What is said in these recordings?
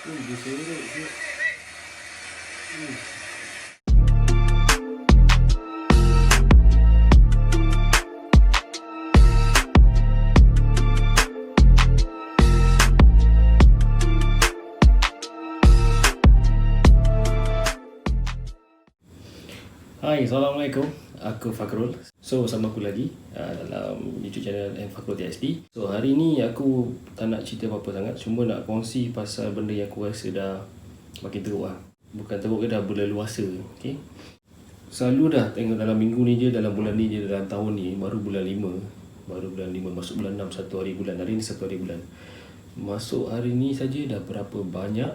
Dia serok je. Hai, Assalamualaikum. Aku Fakrul. So, bersama aku lagi dalam YouTube channel Fakrul TSP. So, hari ni aku tak nak cerita apa-apa sangat. Cuma nak kongsi pasal benda yang aku rasa dah makin teruk lah. Bukan teruk ke, dah berleluasa. Okay? Selalu dah tengok dalam minggu ni je, dalam bulan ni je, dalam tahun ni, baru bulan 5. Baru bulan 5, masuk bulan 6, satu hari bulan. Hari ni satu hari bulan. Masuk hari ni saja dah berapa banyak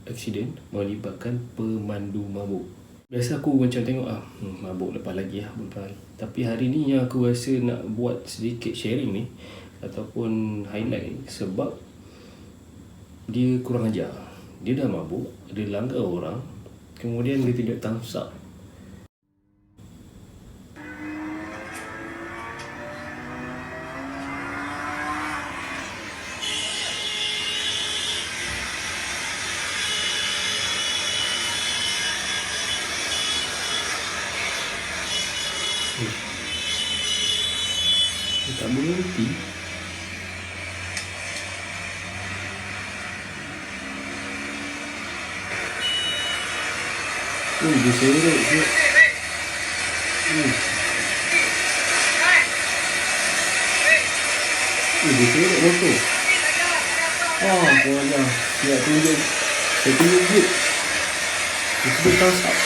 aksiden melibatkan pemandu mabuk. Biasa aku macam tengok mabuk lepas lagi lepas lagi. Tapi hari ni yang aku rasa nak buat sedikit sharing ni ataupun highlight ni, sebab dia kurang ajar. Dia dah mabuk, dia langgar orang, kemudian dia tidak thumbs up. Dia tak berhenti. Dia serok je. Dia serok motor. Aku ajar. Siap tunjuk. Saya tunjuk je. Dia thumbs up.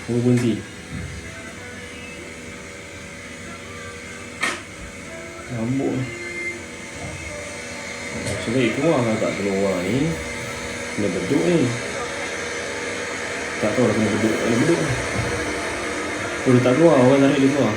Baru berhenti. Rambut sebaik keluar lah, tak keluar ni. Kena beduk ni. Tak tahu lah kena beduk. Dia tak keluar, orang tarik dia keluar.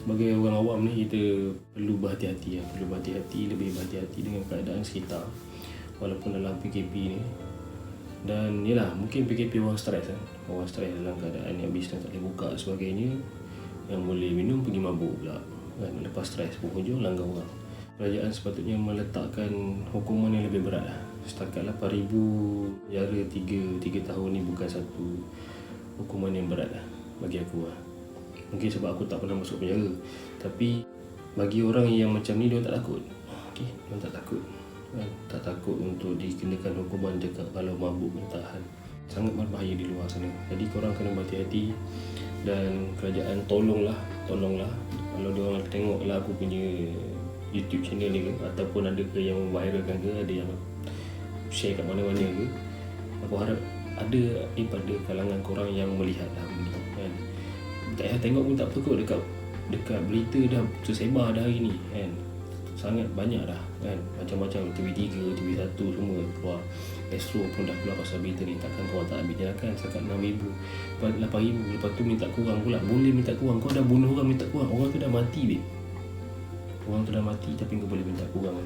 sebagai orang awam ni kita perlu berhati-hati lebih berhati-hati dengan keadaan sekitar walaupun dalam PKP ni. Dan yelah, mungkin PKP orang stres orang stres dalam keadaan yang bisnes tak boleh buka sebagainya, yang boleh minum pergi mabuk pula kan. Lepas stres berhujung langgar orang. Kerajaan sepatutnya meletakkan hukuman yang lebih berat lah. Setakat 8,000 penjara 3 tahun ni bukan satu hukuman yang berat lah bagi aku lah. Mungkin sebab aku tak pernah masuk penjara, tapi bagi orang yang macam ni, dia tak takut. Dia tak takut kan? Tak takut untuk dikenakan hukuman dekat kalau mabuk pun tahan. Sangat berbahaya di luar sana. Jadi korang kena berhati-hati. Dan kerajaan tolonglah kalau dia orang tengoklah aku punya YouTube channel ni ke, ataupun ada ke yang viralkan ke, ada yang share kat mana-mana ke, aku harap ada daripada kalangan korang yang melihat lah benda kan. Tak payah tengok pun tak apa kot, dekat berita dah tersebar dah hari ni kan. Sangat banyak dah kan, macam-macam TV3, TV1 semua keluar. Astro pun dah keluar pasal berita ni. Takkan kau tak ambil tindakan setakat 6,000, 8,000, lepas tu minta kurang pula. Boleh minta kurang, kau dah bunuh orang minta kurang. Orang tu dah mati babe. Orang tu dah mati tapi kau boleh minta kurang